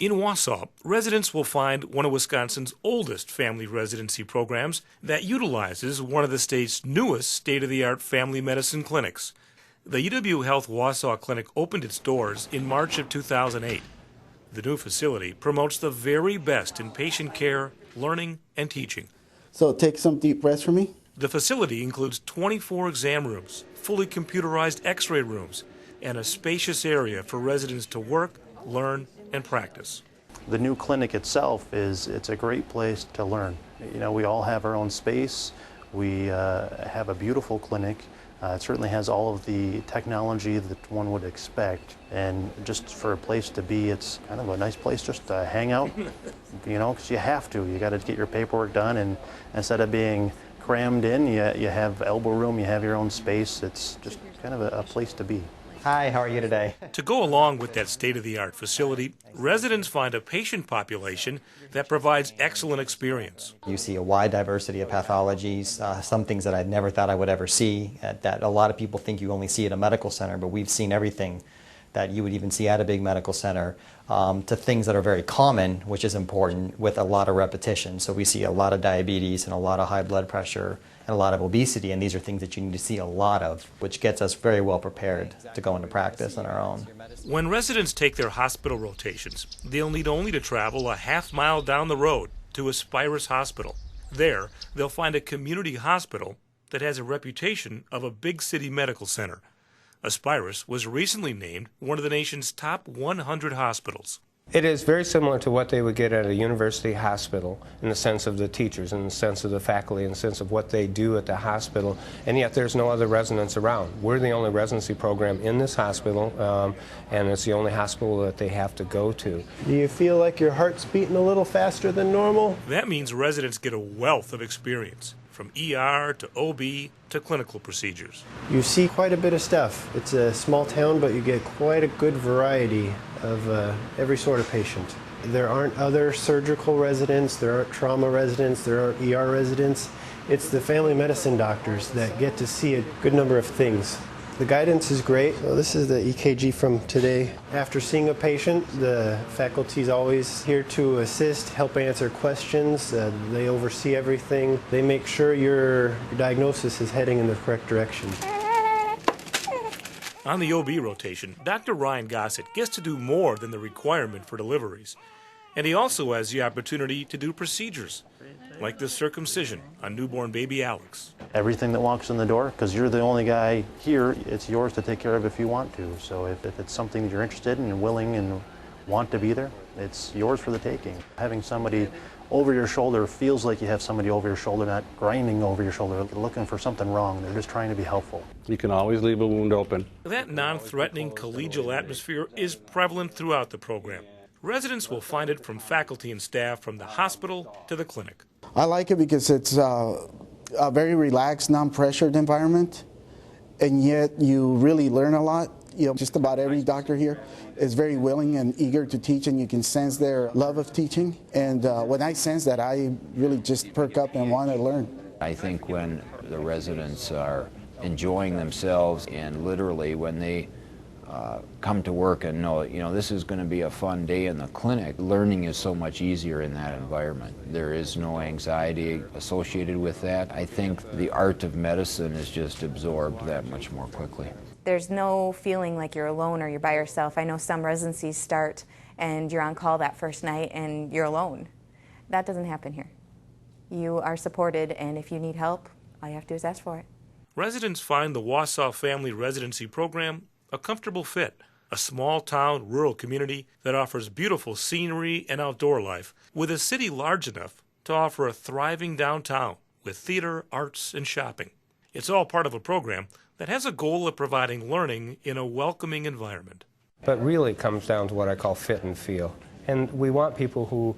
In Wausau, residents will find one of Wisconsin's oldest family residency programs that utilizes one of the state's newest state-of-the-art family medicine clinics. The UW Health Wausau Clinic opened its doors in March of 2008. The new facility promotes the very best in patient care, learning, and teaching. So take some deep breaths for me. The facility includes 24 exam rooms, fully computerized x-ray rooms, and a spacious area for residents to work, learn, and practice. The new clinic itself it's a great place to learn. You know, we all have our own space. We have a beautiful clinic. It certainly has all of the technology that one would expect, and just for a place to be, it's kind of a nice place just to hang out, you know, because you have to. You got to get your paperwork done, and instead of being crammed in, you have elbow room, you have your own space. It's just kind of a place to be. Hi, how are you today? To go along with that state-of-the-art facility, residents find a patient population that provides excellent experience. You see a wide diversity of pathologies, some things that I never thought I would ever see, that a lot of people think you only see at a medical center, but we've seen everything that you would even see at a big medical center, to things that are very common, which is important, with a lot of repetition. So we see a lot of diabetes and a lot of high blood pressure and a lot of obesity, and these are things that you need to see a lot of, which gets us very well prepared to go into practice on our own. When residents take their hospital rotations, they'll need only to travel a half-mile down the road to Aspirus Hospital. There, they'll find a community hospital that has a reputation of a big city medical center. Aspirus was recently named one of the nation's top 100 hospitals. It is very similar to what they would get at a university hospital in the sense of the teachers, in the sense of the faculty, in the sense of what they do at the hospital, and yet there's no other residents around. We're the only residency program in this hospital, and it's the only hospital that they have to go to. Do you feel like your heart's beating a little faster than normal? That means residents get a wealth of experience, from ER to OB to clinical procedures. You see quite a bit of stuff. It's a small town, but you get quite a good variety of every sort of patient. There aren't other surgical residents, there aren't trauma residents, there aren't ER residents. It's the family medicine doctors that get to see a good number of things. The guidance is great. So this is the EKG from today. After seeing a patient, the faculty is always here to assist, help answer questions. They oversee everything. They make sure your diagnosis is heading in the correct direction. On the OB rotation, Dr. Ryan Gossett gets to do more than the requirement for deliveries. And he also has the opportunity to do procedures, like the circumcision on newborn baby Alex. Everything that walks in the door, because you're the only guy here, it's yours to take care of if you want to. So if it's something that you're interested in and willing and want to be there, it's yours for the taking. Having somebody over your shoulder feels like you have somebody over your shoulder, not grinding over your shoulder, looking for something wrong. They're just trying to be helpful. You can always leave a wound open. That non-threatening collegial atmosphere is prevalent throughout the program. Residents will find it from faculty and staff from the hospital to the clinic. I like it because it's a very relaxed, non-pressured environment, and yet you really learn a lot. You know, just about every doctor here is very willing and eager to teach, and you can sense their love of teaching. And when I sense that, I really just perk up and want to learn. I think when the residents are enjoying themselves, and literally when they come to work and know, you know, this is going to be a fun day in the clinic, learning is so much easier in that environment. There is no anxiety associated with that. I think the art of medicine is just absorbed that much more quickly. There's no feeling like you're alone or you're by yourself. I know some residencies start and you're on call that first night and you're alone. That doesn't happen here. You are supported, and if you need help, all you have to do is ask for it. Residents find the Wausau Family Residency Program a comfortable fit, a small-town rural community that offers beautiful scenery and outdoor life, with a city large enough to offer a thriving downtown with theater, arts, and shopping. It's all part of a program that has a goal of providing learning in a welcoming environment. But really it comes down to what I call fit and feel. And we want people who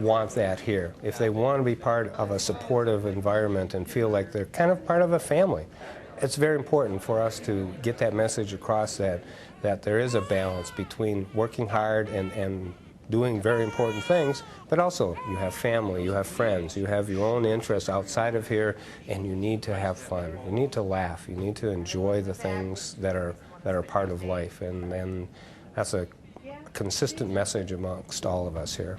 want that here. If they want to be part of a supportive environment and feel like they're kind of part of a family, it's very important for us to get that message across, that there is a balance between working hard and doing very important things, but also you have family, you have friends, you have your own interests outside of here, and you need to have fun. You need to laugh. You need to enjoy the things that are part of life, and that's a consistent message amongst all of us here.